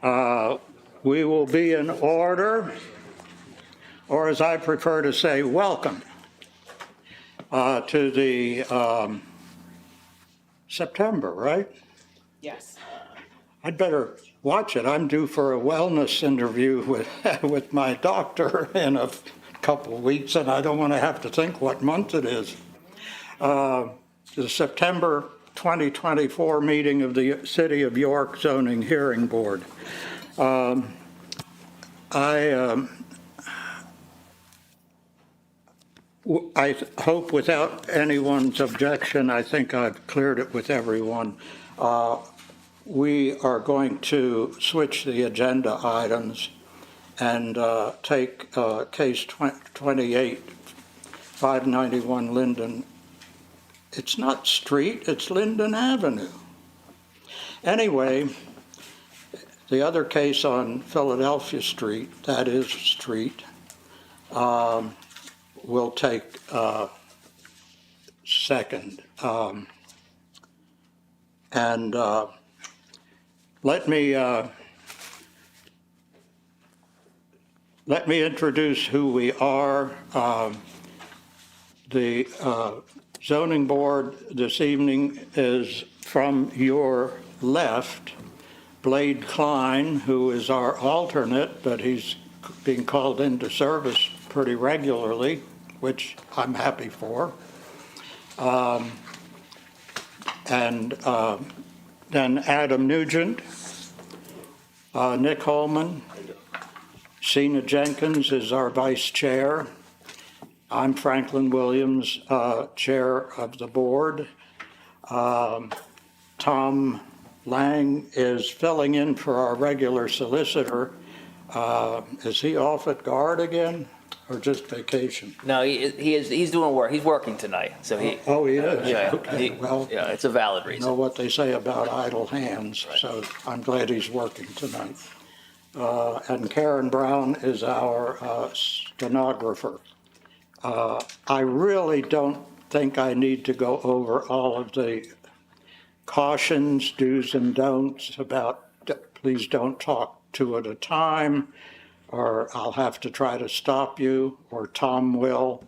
We will be in order, or as I prefer to say, welcome to the September, right? Yes. I'd better watch it. I'm due for a wellness interview with my doctor in a couple of weeks, and I don't want to have to think what month it is. The September 2024 meeting of the City of York Zoning Hearing Board. I hope without anyone's objection, I think I've cleared it with everyone. We are going to switch the agenda items and take case 28, 591 Linden. It's not street, it's Linden Avenue. Anyway, the other case on Philadelphia Street, that is street, will take second. Let me introduce who we are. The zoning board this evening is from your left, Blade Klein, who is our alternate, but he's being called into service pretty regularly, which I'm happy for. Then Adam Nugent, Nick Holman, Sina Jenkins is our vice chair. I'm Franklin Williams, chair of the board. Tom Lang is filling in for our regular solicitor. Is he off at guard again or just vacation? No, he is. He's doing work. He's working tonight. So he. Oh, he is? Yeah. Okay. Well, yeah, it's a valid you reason. know what they say about idle hands, Right. so I'm glad he's working tonight. And Karen Brown is our stenographer. I really don't think I need to go over all of the cautions, do's and don'ts about please don't talk two at a time, or I'll have to try to stop you, or Tom will,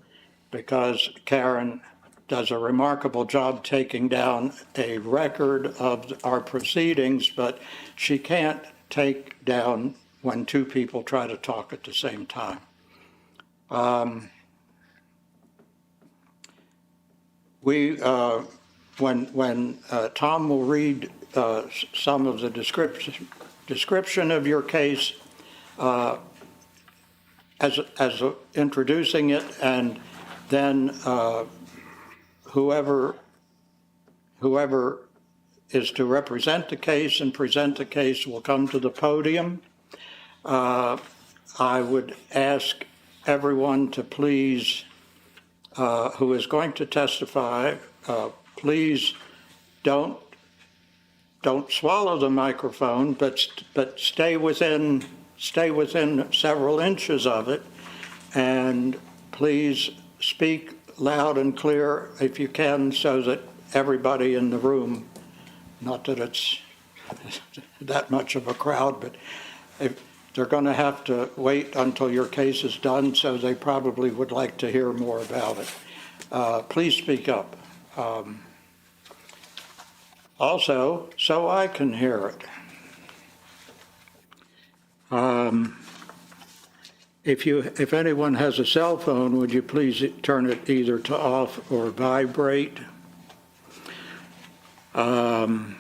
because Karen does a remarkable job taking down a record of our proceedings, but she can't take down when two people try to talk at the same time. When Tom will read some of the description of your case as introducing it, and then whoever is to represent the case and present the case will come to the podium. I would ask everyone to please, who is going to testify, please don't swallow the microphone, but stay within several inches of it, and please speak loud and clear if you can, so that everybody in the room, not that it's that much of a crowd, but if they're going to have to wait until your case is done, so they probably would like to hear more about it. Please speak up. Also, so I can hear it. If anyone has a cell phone, would you please turn it either to off or vibrate? And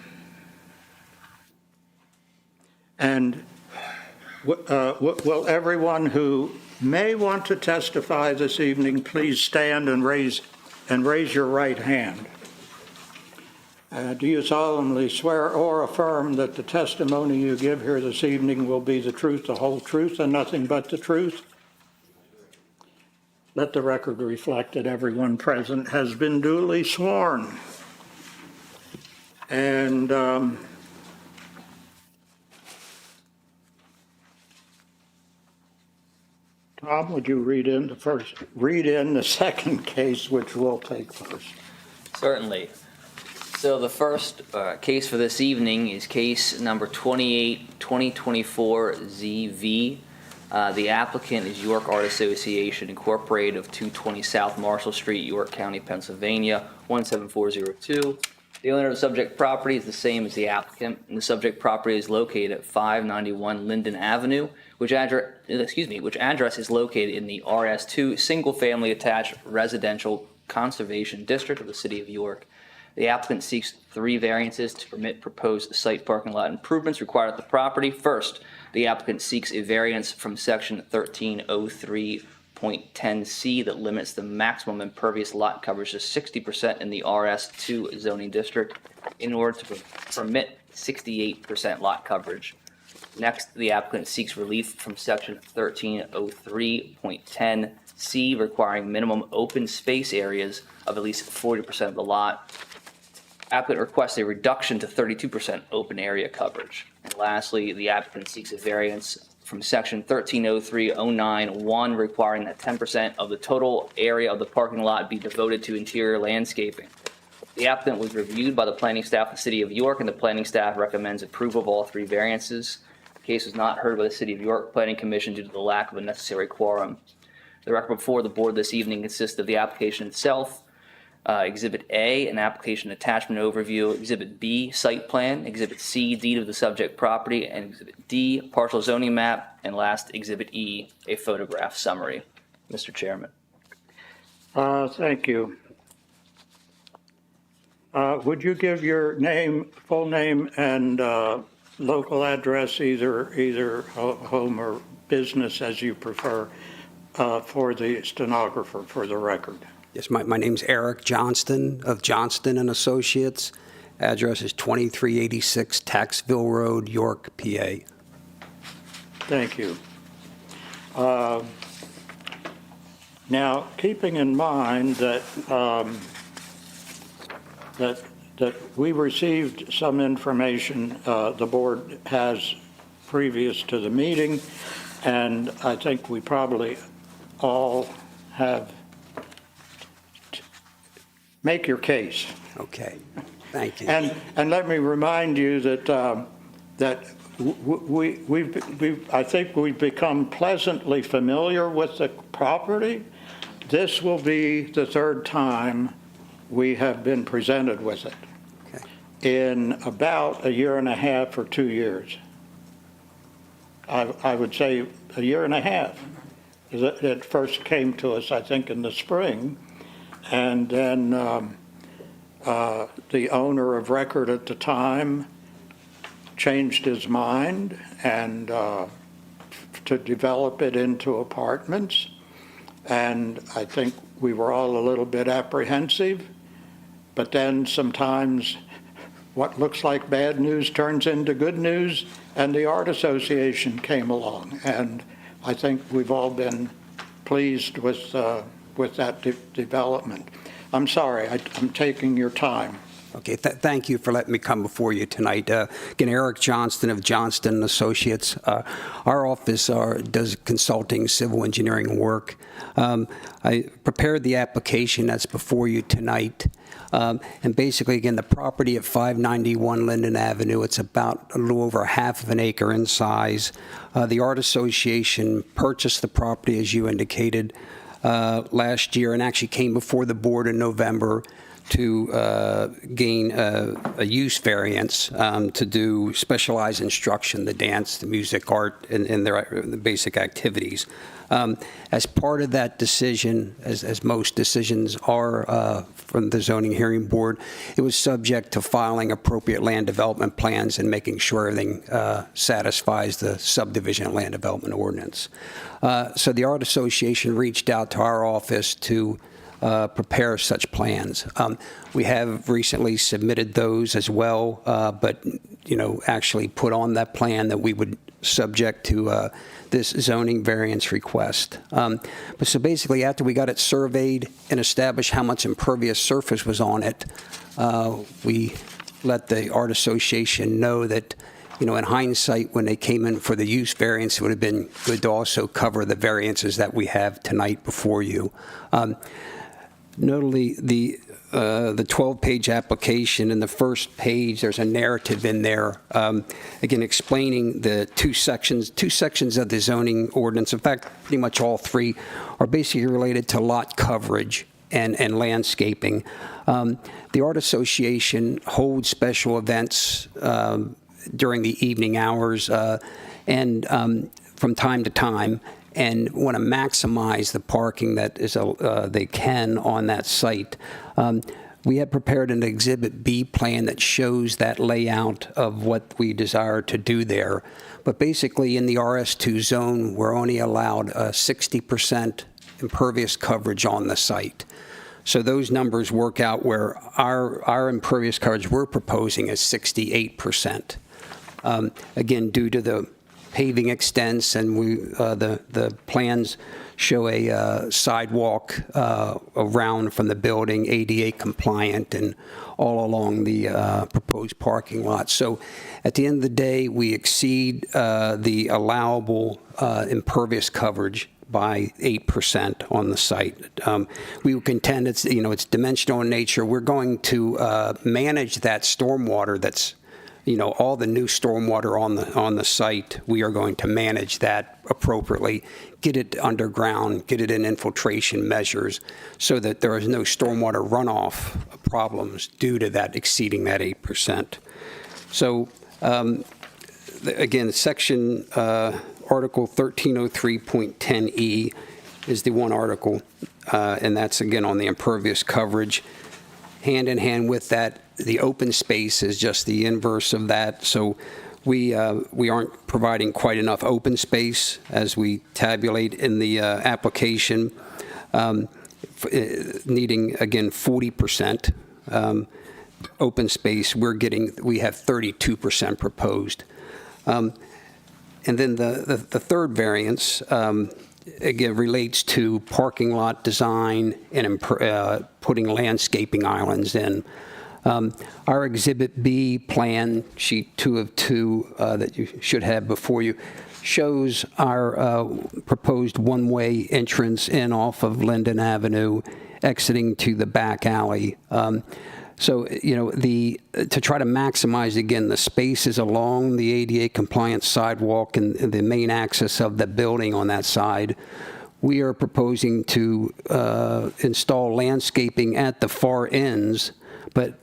will everyone who may want to testify this evening please stand and raise your right hand? Do you solemnly swear or affirm that the testimony you give here this evening will be the truth, the whole truth, and nothing but the truth? Let the record reflect that everyone present has been duly sworn. And Tom, would you read in the second case, which we'll take first? Certainly. So the first case for this evening is case number 28-2024-ZV. The applicant is York Art Association Incorporated of 220 South Marshall Street, York County, Pennsylvania, 17402. The owner of the subject property is the same as the applicant, and the subject property is located at 591 Linden Avenue, which address is located in the RS2 Single Family Attached Residential Conservation District of the City of York. The applicant seeks 3 variances to permit proposed site parking lot improvements required at the property. First, the applicant seeks a variance from section 1303.10C that limits the maximum impervious lot coverage to 60% in the RS2 zoning district in order to permit 68% lot coverage. Next, the applicant seeks relief from section 1303.10C requiring minimum open space areas of at least 40% of the lot. Applicant requests a reduction to 32% open area coverage. And lastly, the applicant seeks a variance from section 1303.09.1 requiring that 10% of the total area of the parking lot be devoted to interior landscaping. The applicant was reviewed by the planning staff of the City of York, and the planning staff recommends approval of all 3 variances. The case was not heard by the City of York Planning Commission due to the lack of a necessary quorum. The record before the board this evening consists of the application itself, Exhibit A, an application attachment overview, Exhibit B, site plan, Exhibit C, deed of the subject property, and Exhibit D, partial zoning map, and last, Exhibit E, a photograph summary. Mr. Chairman. Thank you. Would you give your name, full name, and local address, either home or business as you prefer, for the stenographer for the record? Yes, my name's Eric Johnston of Johnston and Associates. Address is 2386 Taxville Road, York, PA. Thank you. Now, keeping in mind that that we received some information the board has previous to the meeting, and I think we probably all have. Make your case. Okay, thank you. And let me remind you that I think we've become pleasantly familiar with the property. This will be the 3rd time we have been presented with it. Okay. In about 1.5 or 2 years. I would say 1.5 years. It first came to us, I think, in the spring. And then the owner of record at the time changed his mind and to develop it into apartments. And I think we were all a little bit apprehensive. But then sometimes what looks like bad news turns into good news, and the Art Association came along. And I think we've all been pleased with that development. I'm sorry, I'm taking your time. Okay, thank you for letting me come before you tonight. Again, Eric Johnston of Johnston and Associates. Our office does consulting civil engineering work. I prepared the application that's before you tonight. And basically, again, the property at 591 Linden Avenue, it's about a little over ½ of an acre in size. The Art Association purchased the property, as you indicated, last year, and actually came before the board in November to gain a use variance to do specialized instruction, the dance, the music, art, and the basic activities. As part of that decision, as most decisions are from the zoning hearing board, it was subject to filing appropriate land development plans and making sure everything satisfies the subdivision land development ordinance. So the Art Association reached out to our office to prepare such plans. We have recently submitted those as well, but actually put on that plan that we would subject to this zoning variance request. But so basically, after we got it surveyed and established how much impervious surface was on it, we let the Art Association know that, in hindsight, when they came in for the use variance, it would have been good to also cover the variances that we have tonight before you. Notably, the the 12-page application. In the first page, there's a narrative in there, again, explaining the two sections of the zoning ordinance. In fact, pretty much all three are basically related to lot coverage and landscaping. The Art Association holds special events during the evening hours and from time to time, and want to maximize the parking that is they can on that site. We have prepared an Exhibit B plan that shows that layout of what we desire to do there. But basically, in the RS2 zone, we're only allowed 60% impervious coverage on the site. So those numbers work out where our impervious coverage we're proposing is 68%. Again, due to the paving extents, and the plans show a sidewalk around from the building, ADA compliant, and all along the proposed parking lot. So at the end of the day, we exceed the allowable impervious coverage by 8% on the site. We would contend it's dimensional in nature. We're going to manage that stormwater that's all the new stormwater on the site. We are going to manage that appropriately, get it underground, get it in infiltration measures so that there is no stormwater runoff problems due to that exceeding that 8%. So again, section Article 1303.10E is the one article, and that's again on the impervious coverage. Hand in hand with that, the open space is just the inverse of that. So we aren't providing quite enough open space as we tabulate in the application, needing, again, 40% open space. We have 32% proposed. And then the third variance, again, relates to parking lot design and putting landscaping islands in. Our Exhibit B plan, sheet 2 of 2 that you should have before you, shows our proposed one-way entrance in off of Linden Avenue, exiting to the back alley. So, to try to maximize, again, the spaces along the ADA compliant sidewalk and the main access of the building on that side, we are proposing to install landscaping at the far ends, but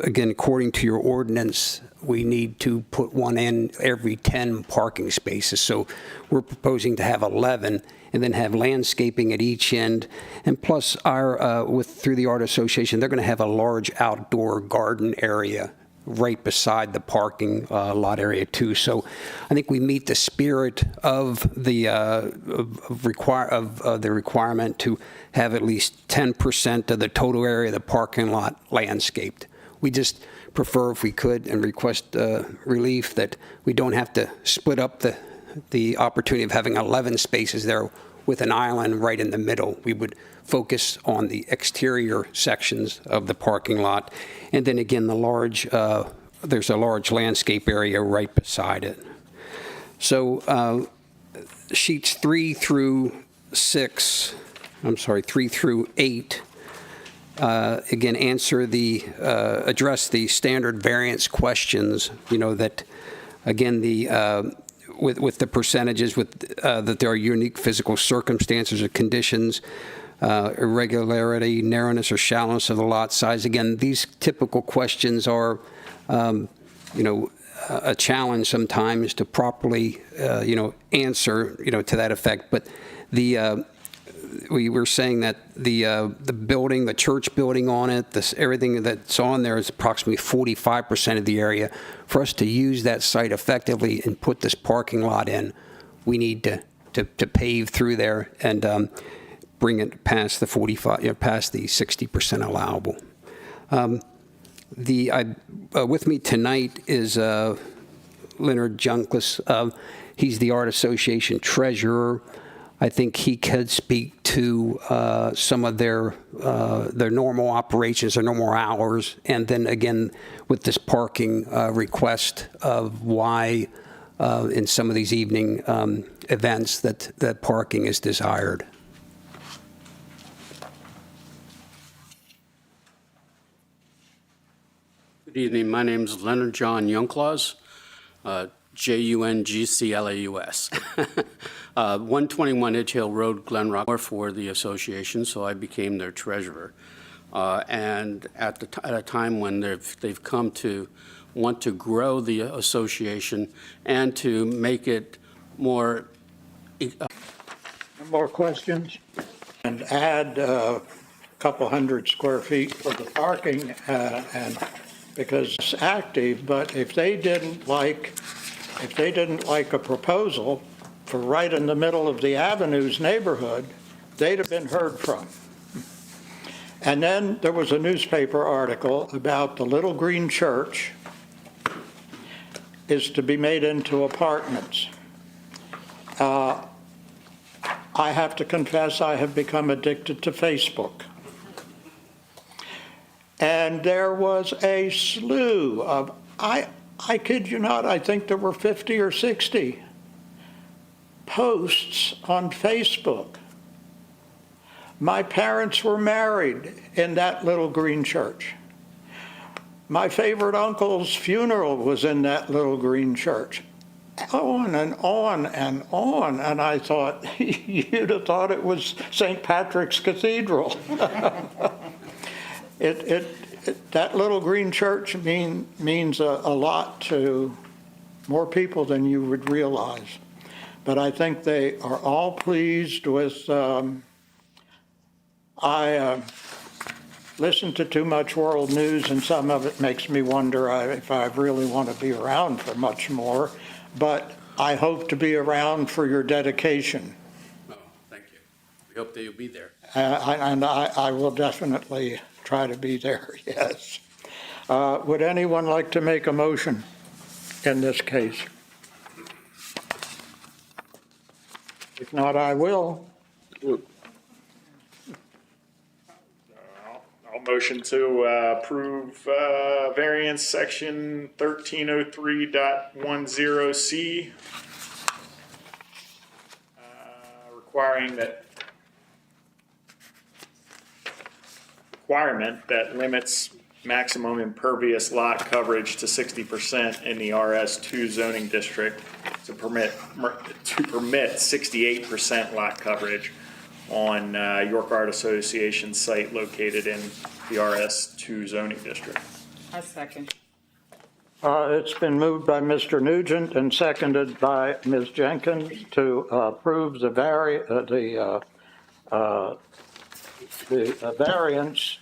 again, according to your ordinance, we need to put one in every 10 parking spaces. So we're proposing to have 11 and then have landscaping at each end. And plus, through the Art Association, they're going to have a large outdoor garden area right beside the parking lot area too. So I think we meet the spirit of the requirement to have at least 10% of the total area of the parking lot landscaped. We just prefer, if we could, and request relief that we don't have to split up the opportunity of having 11 spaces there with an island right in the middle. We would focus on the exterior sections of the parking lot. And then again, there's a large landscape area right beside it. So sheets 3 through 8, again, address the standard variance questions, that, again, with the percentages, that there are unique physical circumstances or conditions, irregularity, narrowness or shallowness of the lot size. Again, these typical questions are, a challenge sometimes to properly, answer, to that effect. But we were saying that the building, the church building on it, everything that's on there is approximately 45% of the area. For us to use that site effectively and put this parking lot in, we need to pave through there and bring it past the 45, past the 60% allowable. With me tonight is Leonard Junkless. He's the Art Association treasurer. I think he could speak to some of their normal operations, their normal hours, and then again with this parking request of why in some of these evening events that parking is desired. Good evening. My name is Leonard John Youngclaus, Jungclaus. 121 Edge Hill Road, Glen Rock, for the association, so I became their treasurer. And at a time when they've come to want to grow the association and to make it more. More questions? And add a couple hundred square feet for the parking, and because it's active, but if they didn't like a proposal for right in the middle of the Avenues neighborhood, they'd have been heard from. And then there was a newspaper article about the little green church is to be made into apartments. I have to confess, I have become addicted to Facebook. And there was a slew of, I kid you not, I think there were 50 or 60 posts on Facebook. My parents were married in that little green church. My favorite uncle's funeral was in that little green church. On and on and on, and I thought, you'd have thought it was St. Patrick's Cathedral. That little green church means a lot to more people than you would realize. But I think they are all pleased with, I listen to too much world news, and some of it makes me wonder if I really want to be around for much more. But I hope to be around for your dedication. Oh, thank you. We hope that you'll be there. And I will definitely try to be there, yes. Would anyone like to make a motion in this case? If not, I will. I'll motion to approve variance section 1303.10C, requirement that limits maximum impervious lot coverage to 60% in the RS2 zoning district to permit 68% lot coverage on York Art Association site located in the RS2 zoning district. A second. It's been moved by Mr. Nugent and seconded by Ms. Jenkins to approve the variance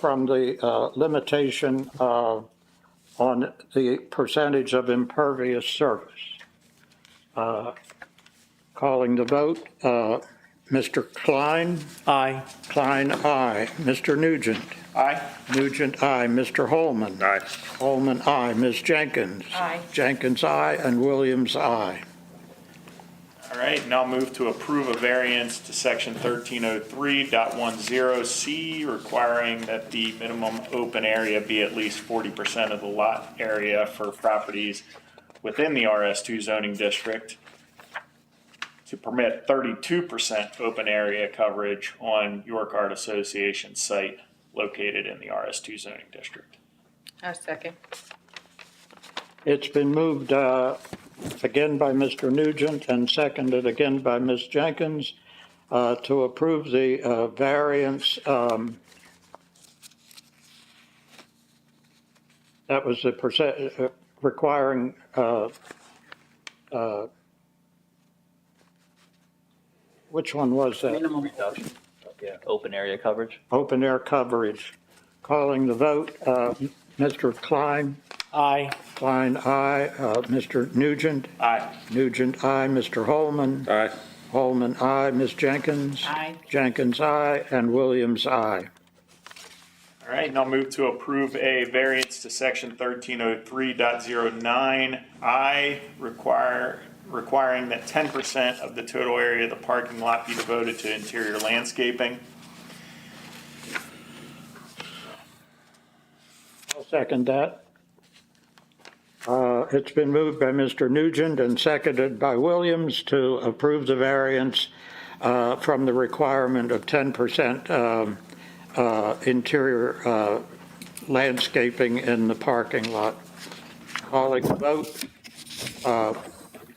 from the limitation on the percentage of impervious surface. Calling the vote, Mr. Klein? Aye. Klein, aye. Mr. Nugent? Aye. Nugent, aye. Mr. Holman? Aye. Holman, aye. Ms. Jenkins? Aye. Jenkins, aye. And Williams, aye. All right, now move to approve a variance to section 1303.10C, requiring that the minimum open area be at least 40% of the lot area for properties within the RS2 zoning district, to permit 32% open area coverage on York Art Association site located in the RS2 zoning district. A second. It's been moved again by Mr. Nugent and seconded again by Ms. Jenkins to approve the variance. That was the percent requiring which one was that? Minimum reduction. Yeah. Open area coverage. Open air coverage. Calling the vote, Mr. Klein? Aye. Klein, aye. Mr. Nugent? Aye. Nugent, aye. Mr. Holman? Aye. Holman, aye. Ms. Jenkins? Aye. Jenkins, aye. And Williams, aye. All right, now move to approve a variance to section 1303.09I, requiring that 10% of the total area of the parking lot be devoted to interior landscaping. I'll second that. It's been moved by Mr. Nugent and seconded by Williams to approve the variance from the requirement of 10% interior landscaping in the parking lot. Calling the vote.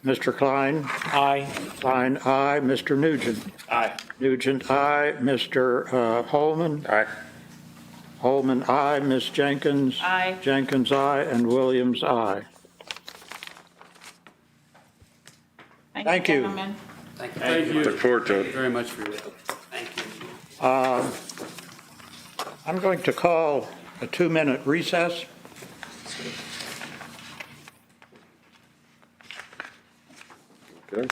Mr. Klein? Aye. Klein, aye. Mr. Nugent? Aye. Nugent, aye. Mr. Holman? Aye. Holman, aye. Ms. Jenkins? Aye. Jenkins, aye. And Williams, aye. Thank you. Gentlemen. Thank you. Look forward to it. Very much for your help. Thank you. I'm going to call a 2-minute recess. Okay.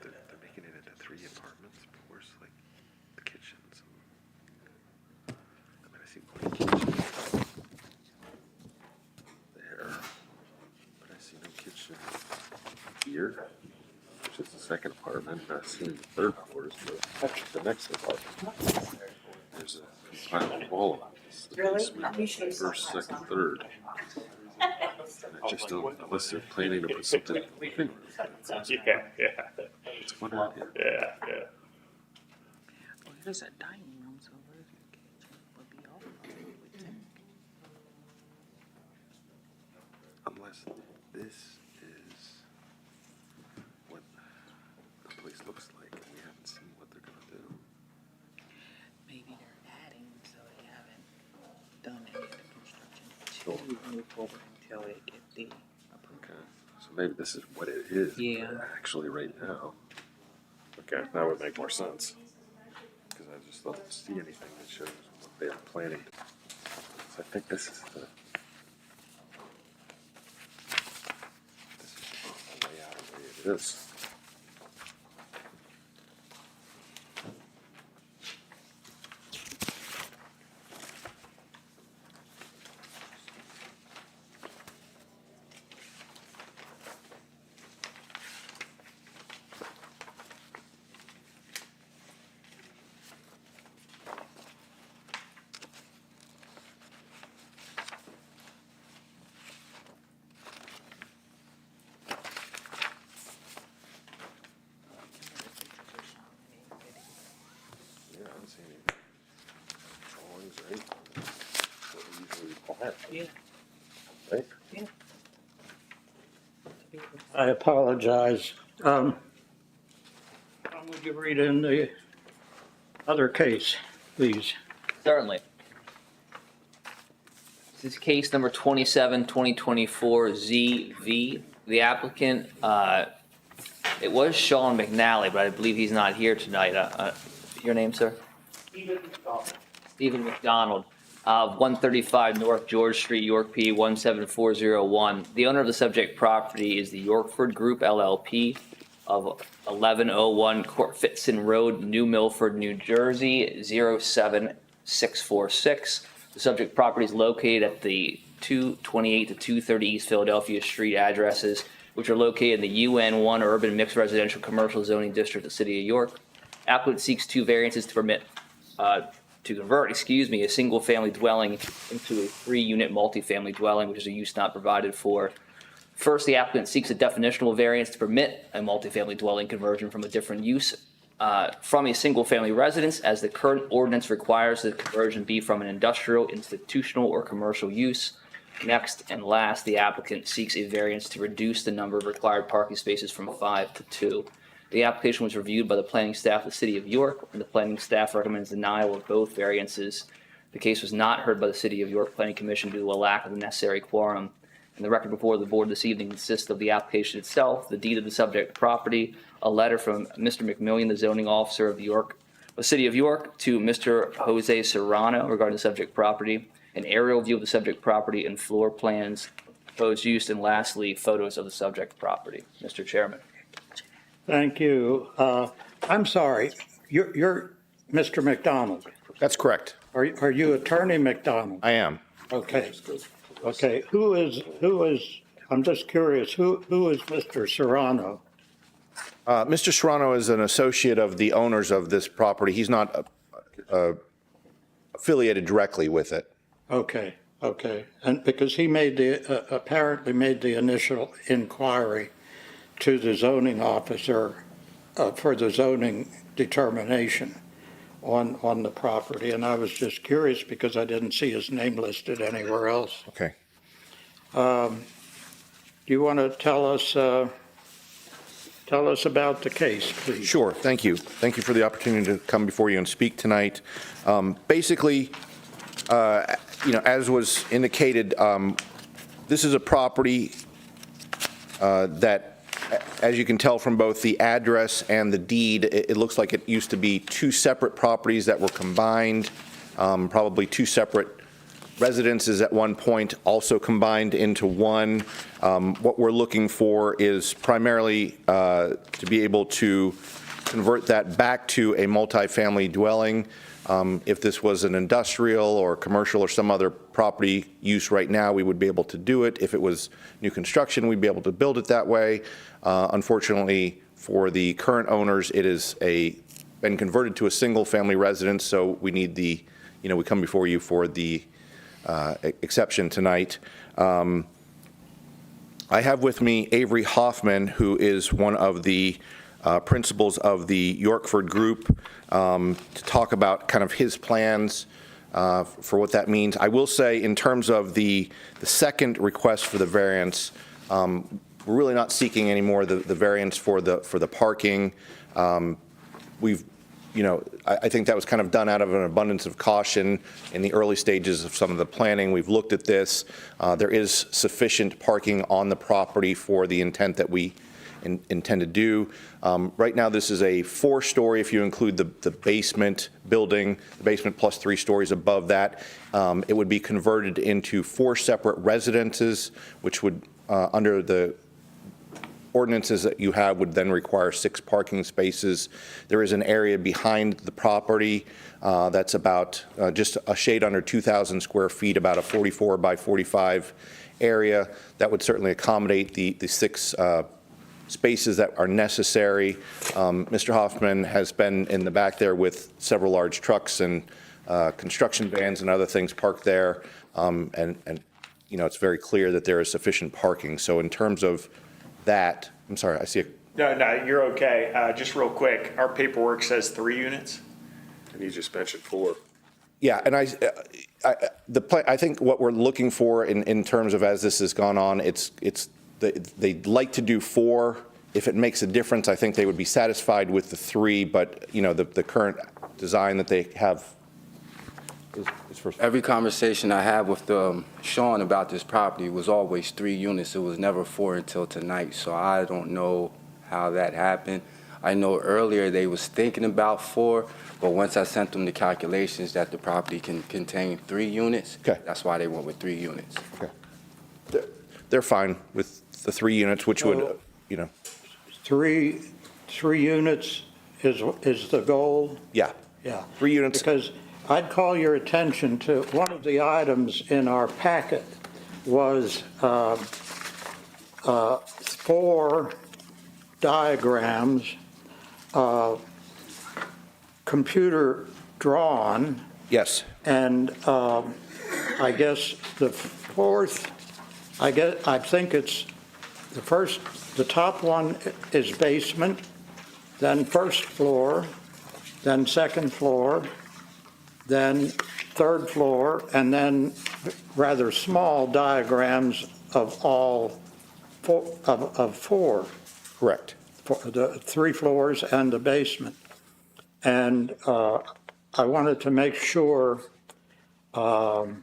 They're making it into 3 apartments, but where's like the kitchens? I mean, I see one kitchen there, but I see no kitchen here, which is the second apartment. I see the third floor is the next apartment. There's a compound wall on this. The basement, first, second, third. And I just don't, unless they're planning to put something in the living room. Yeah, yeah, It's one idea. yeah, yeah. Well, there's a dining room, so where's your kitchen? Would be all of it, you would think. Unless this is what the place looks like, and we haven't seen what they're gonna do. Maybe they're adding, so they haven't done any of the construction to move forward until they get the approval. Okay, so maybe this is what it is. Yeah. Actually, right now. Okay, that would make more sense. Because I just don't see anything that shows what they are planning. So I think this is the. This is the layout of the way it is. Yeah, I don't see any drawings or anything. What we usually require. Yeah. Right? I apologize. Would you read in the other case, please? Certainly. This is case number 27, 2024 ZV. The applicant, it was Sean McNally, but I believe he's not here tonight. Your name, sir? Stephen McDonald, 135 North George Street, York, P. 17401. The owner of the subject property is the Yorkford Group LLP of 1101 Cortfitson Road, New Milford, New Jersey, 07646. The subject property is located at the 228 to 230 East Philadelphia Street addresses, which are located in the UN1 Urban Mixed Residential Commercial Zoning District of the City of York. Applicant seeks 2 variances to convert, a single-family dwelling into a 3-unit multifamily dwelling, which is a use not provided for. First, the applicant seeks a definitional variance to permit a multifamily dwelling conversion from a different use from a single-family residence, as the current ordinance requires the conversion be from an industrial, institutional, or commercial use. Next and last, the applicant seeks a variance to reduce the number of required parking spaces from 5 to 2. The application was reviewed by the planning staff of the City of York, and the planning staff recommends denial of both variances. The case was not heard by the City of York Planning Commission due to a lack of the necessary quorum. And the record before the board this evening consists of the application itself, the deed of the subject property, a letter from Mr. McMillian, the zoning officer of the City of York, to Mr. Jose Serrano regarding the subject property, an aerial view of the subject property and floor plans, proposed use, and lastly, photos of the subject property. Mr. Chairman. Thank you. I'm sorry, you're Mr. McDonald. That's correct. Are you Attorney McDonald? I am. Okay. Okay, who is, I'm just curious, who is Mr. Serrano? Mr. Serrano is an associate of the owners of this property. He's not affiliated directly with it. Okay, Okay, and because he made apparently made the initial inquiry to the zoning officer for the zoning determination on the property, and I was just curious because I didn't see his name listed anywhere else. Okay. Do you want to tell us about the case, please? Sure, thank you. Thank you for the opportunity to come before you and speak tonight. Basically, as was indicated, this is a property that, as you can tell from both the address and the deed, it looks like it used to be two separate properties that were combined, probably two separate residences at one point, also combined into one. What we're looking for is primarily to be able to convert that back to a multifamily dwelling. If this was an industrial or commercial or some other property use right now, we would be able to do it. If it was new construction, we'd be able to build it that way. Unfortunately, for the current owners, it is been converted to a single-family residence, so we need we come before you for the exception tonight. I have with me Avery Hoffman, who is one of the principals of the Yorkford Group, to talk about kind of his plans for what that means. I will say, in terms of the second request for the variance, we're really not seeking any more the variance for the parking. I think that was kind of done out of an abundance of caution in the early stages of some of the planning. We've looked at this. There is sufficient parking on the property for the intent that we intend to do. Right now, this is a 4-story, if you include the basement building, the basement plus 3 stories above that. It would be converted into 4 separate residences, which would, under the ordinances that you have, would then require 6 parking spaces. There is an area behind the property that's about just a shade under 2,000 square feet, about a 44 by 45 area that would certainly accommodate the 6 spaces that are necessary. Mr. Hoffman has been in the back there with several large trucks and construction vans and other things parked there, and it's very clear that there is sufficient parking. So in terms of that, I'm sorry, I see a... No, you're okay. Just real quick, our paperwork says 3 units. And you just mentioned 4. Yeah, and I think what we're looking for in terms of, as this has gone on, they'd like to do 4. If it makes a difference, I think they would be satisfied with the 3, but, the current design that they have is for... Every conversation I had with Sean about this property was always 3 units. It was never 4 until tonight, so I don't know how that happened. I know earlier they was thinking about 4, but once I sent them the calculations that the property can contain 3 units, Okay. That's why they went with 3 units. Okay. They're fine with the 3 units, which would, 3 units is the goal? Yeah. Yeah. 3 units. Because I'd call your attention to one of the items in our packet was 4 diagrams, computer drawn, Yes. and I guess the 4th, I think it's the top one is basement, then 1st floor, then 2nd floor, then 3rd floor, and then rather small diagrams of all 4. Correct. For the 3 floors and the basement. And I wanted to make sure, the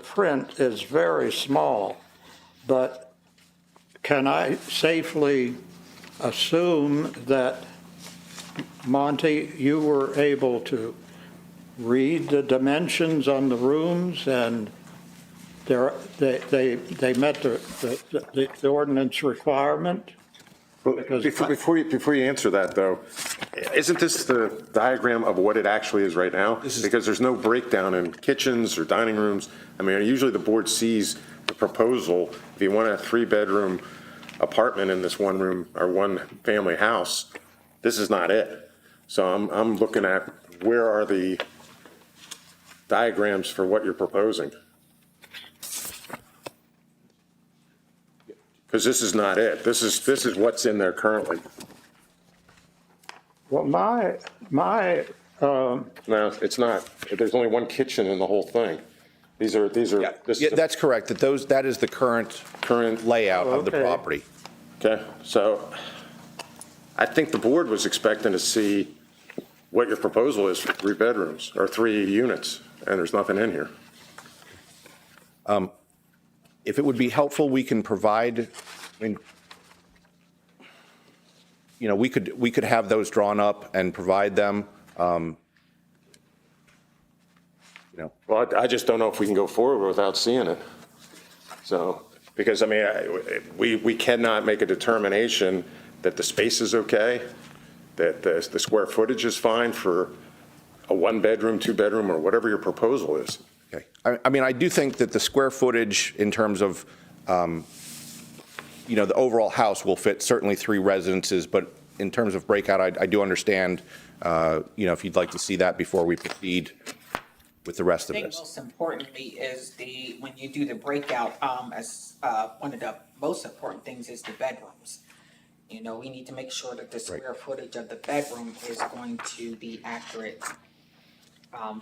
print is very small, but can I safely assume that, Monty, you were able to read the dimensions on the rooms and they met the ordinance requirement? Well, before you answer that, though, isn't this the diagram of what it actually is right now? Because there's no breakdown in kitchens or dining rooms. Usually the board sees the proposal. If you want a 3-bedroom apartment in this 1-room or 1-family house, this is not it. So I'm looking at where are the diagrams for what you're proposing. Because this is not it. This is what's in there currently. Well, my, No, it's not. There's only one kitchen in the whole thing. These are, this Yeah, is the that's correct, that is the current layout of the Okay. property. Okay, so I think the board was expecting to see what your proposal is for 3 bedrooms or 3 units, and there's nothing in here. If it would be helpful, we can provide, I mean, you know, we could have those drawn up and provide them. You know, Well, I just don't know if we can go forward without seeing it. So, because I mean, we cannot make a determination that the space is okay, that the square footage is fine for a 1-bedroom, 2-bedroom, or whatever your proposal is. okay. I mean, I do think that the square footage in terms of, you know, the overall house will fit certainly 3 residences, but in terms of breakout, I do understand, you know, if you'd like to see that before we proceed with the rest I of think this. most importantly is when you do the breakout, as, one of the most important things is the bedrooms. You know, we need to make sure that the square footage of the bedroom is going to be accurate,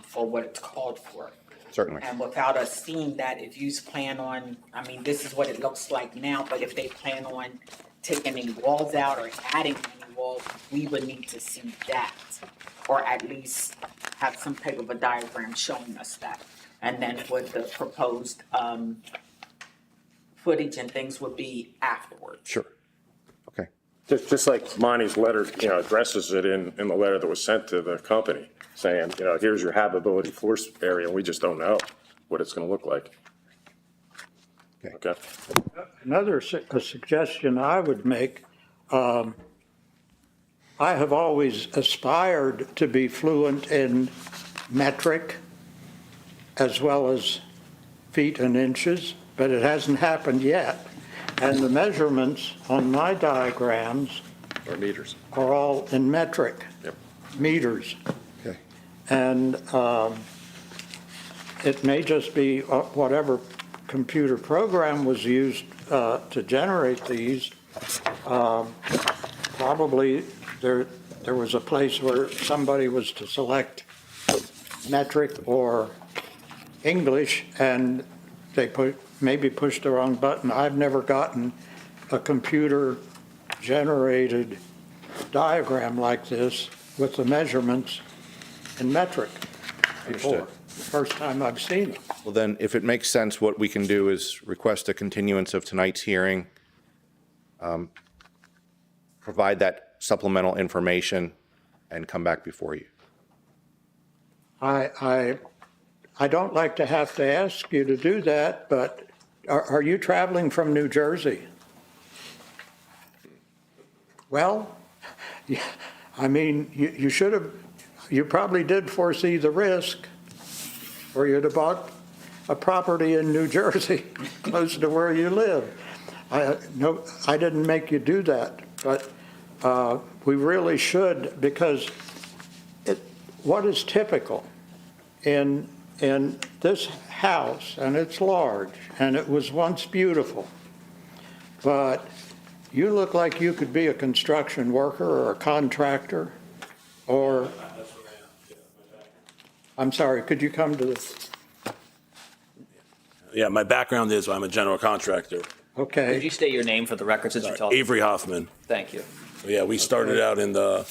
for what it's called for. Certainly. And without us seeing that, if you plan on, I mean, this is what it looks like now, but if they plan on taking any walls out or adding any walls, we would need to see that. Or at least have some type of a diagram showing us that. And then what the proposed, footage and things would be afterwards. Sure. Okay. Just like Monty's letter, you know, addresses it in the letter that was sent to the company, saying, you know, here's your habitability floor area, and we just don't know what it's going to look like. Okay. another a suggestion I would make, I have always aspired to be fluent in metric as well as feet and inches, but it hasn't happened yet. And the measurements on my diagrams Or meters. are all in metric, Yep. meters. Okay. And it may just be whatever computer program was used to generate these. Probably there was a place where somebody was to select metric or English, and they maybe pushed the wrong button. I've never gotten a computer-generated diagram like this with the measurements in metric before. Understood. First time I've seen it. Well, then, if it makes sense, what we can do is request a continuance of tonight's hearing, provide that supplemental information, and come back before you. I don't like to have to ask you to do that, but are you traveling from New Jersey? Well, I mean, you should have, you probably did foresee the risk, or you'd have bought a property in New Jersey close to where you live. No, I didn't make you do that, but we really should, because what is typical in this house, and it's large, and it was once beautiful, but you look like you could be a construction worker or a contractor, or, I'm sorry, could you come to this? Yeah, my background is I'm a general contractor. Okay. Could you state your name for the record since you talked? Avery Hoffman. Thank you. Yeah, we started out in the,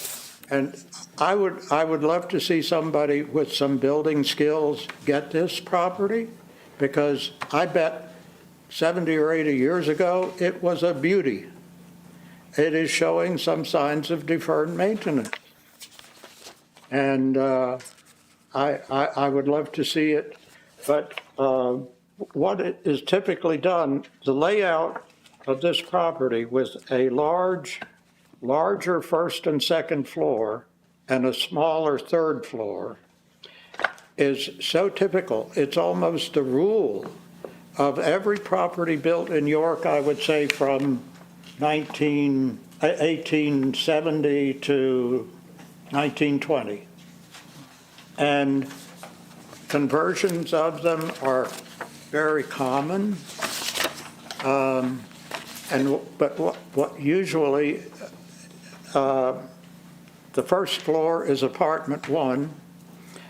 And I would love to see somebody with some building skills get this property, because I bet 70 or 80 years ago, it was a beauty. It is showing some signs of deferred maintenance. And I would love to see it, but what is typically done, the layout of this property with a larger first and second floor and a smaller third floor is so typical. It's almost the rule of every property built in York, I would say, from 1870 to 1920. And conversions of them are very common. But what usually, the first floor is apartment 1,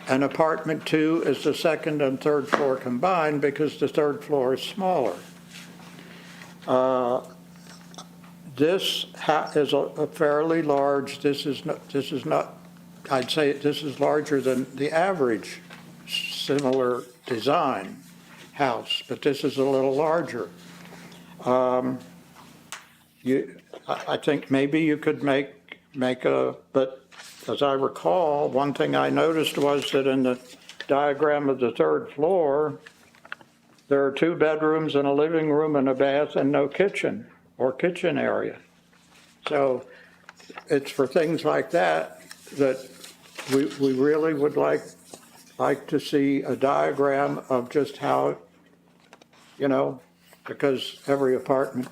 and apartment 2 is the second and third floor combined because the third floor is smaller. This is a fairly large, this is not, I'd say this is larger than the average similar design house, but this is a little larger. I think maybe you could make but as I recall, one thing I noticed was that in the diagram of the third floor, there are 2 bedrooms and a living room and a bath and no kitchen or kitchen area. So it's for things like that we really would like to see a diagram of just how, because every apartment,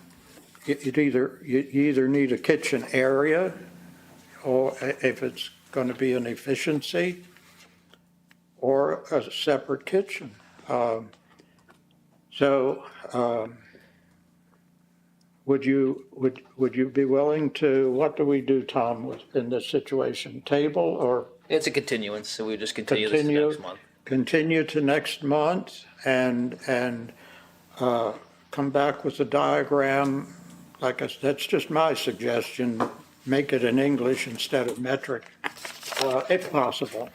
you either need a kitchen area, or if it's going to be an efficiency, or a separate kitchen. Would you be willing to, what do we do, Tom, in this situation? Table or? It's a continuance, so we just continue this to next month. Continue to next month and come back with a diagram. Like I said, that's just my suggestion. Make it in English instead of metric, if possible.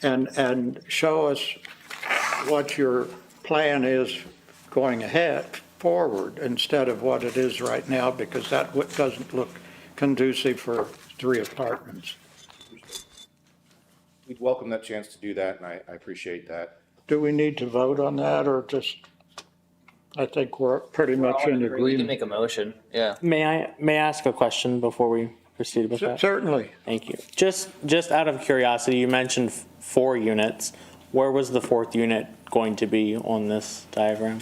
And show us what your plan is going ahead, forward, instead of what it is right now, because that doesn't look conducive for 3 apartments. We'd welcome that chance to do that, and I appreciate that. Do we need to vote on that, or just, I think we're pretty much in We can agreement? make a motion, yeah. May I ask a question before we proceed with that? Certainly. Thank you. Just out of curiosity, you mentioned 4 units. Where was the 4th unit going to be on this diagram?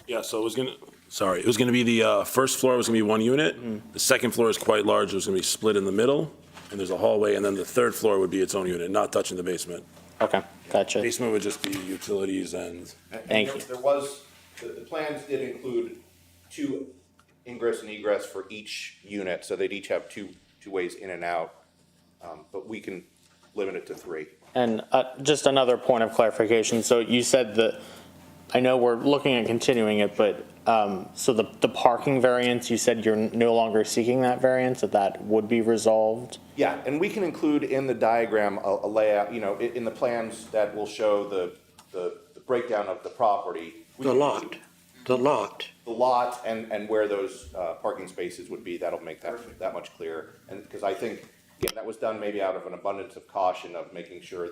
Yeah, so it was gonna be the first floor was gonna be 1 unit. The second floor is quite large. It was gonna be split in the middle, and there's a hallway, and then the third floor would be its own unit, not touching the basement. Okay, gotcha. Basement would just be utilities and. Thank you. There was, the plans did include 2 ingress and egress for each unit, so they'd each have two ways in and out. But we can limit it to 3. And just another point of clarification. So you said that, I know we're looking at continuing it, but so the parking variance, you said you're no longer seeking that variance, that would be resolved? Yeah, and we can include in the diagram a layout, in the plans that will show the breakdown of the property. The lot. The lot and where those parking spaces would be, that'll make that much clearer. And because I think, again, that was done maybe out of an abundance of caution of making sure,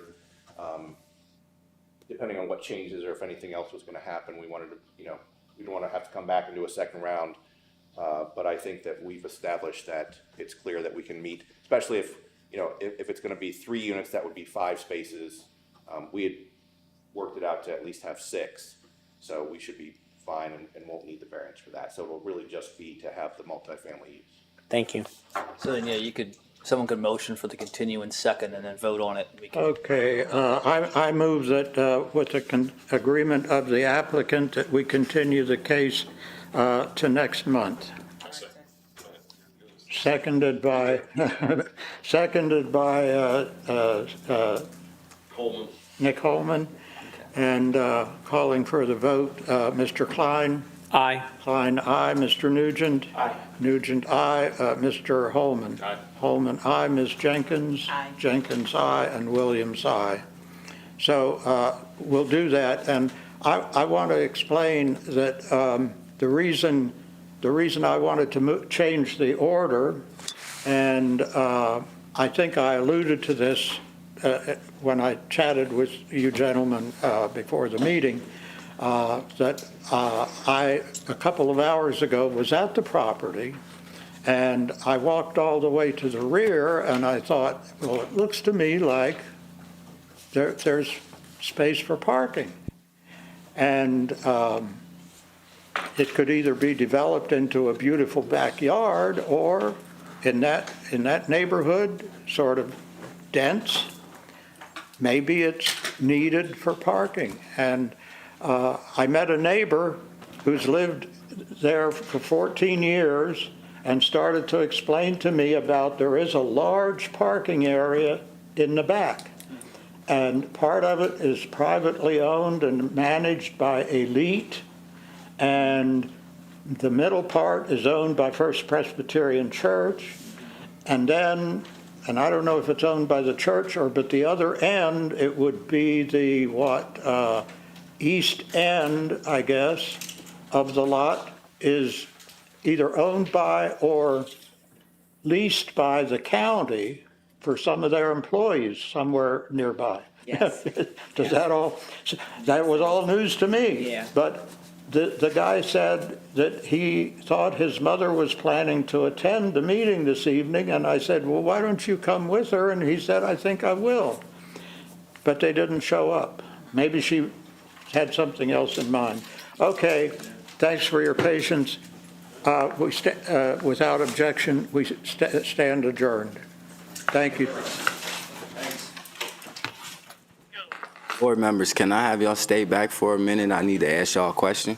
depending on what changes or if anything else was going to happen, we wanted to, we didn't want to have to come back and do a second round. But I think that we've established that it's clear that we can meet, especially if it's going to be 3 units, that would be 5 spaces. We had worked it out to at least have 6, so we should be fine and won't need the variance for that. So it'll really just be to have the multifamily use. Thank you. So then, yeah, someone could motion for the continuance second and then vote on it. We can- Okay, I move that with the agreement of the applicant, that we continue the case to next month. Seconded by Nick Holman, and calling for the vote, Mr. Klein. Aye. Klein, aye. Mr. Nugent? Aye. Nugent, aye. Mr. Holman? Aye. Holman, aye. Ms. Jenkins? Aye. Jenkins, aye. And Williams, aye. So we'll do that. And I want to explain that the reason I wanted to change the order, and I think I alluded to this when I chatted with you gentlemen before the meeting, that I, a couple of hours ago, was at the property, and I walked all the way to the rear, and I thought, well, it looks to me like there's space for parking. And it could either be developed into a beautiful backyard, or in that neighborhood, sort of dense, maybe it's needed for parking. And I met a neighbor who's lived there for 14 years and started to explain to me about there is a large parking area in the back. And part of it is privately owned and managed by Elite, and the middle part is owned by First Presbyterian Church. And then, and I don't know if it's owned by the church or, but the other end, it would be the, east end, I guess, of the lot is either owned by or leased by the county for some of their employees somewhere nearby. Yes. Does that all, that was all news to me. Yeah. But the guy said that he thought his mother was planning to attend the meeting this evening, and I said, well, why don't you come with her? And he said, I think I will. But they didn't show up. Maybe she had something else in mind. Okay, thanks for your patience. Without objection, we stand adjourned. Thank you. Board members, can I have y'all stay back for a minute? I need to ask y'all a question.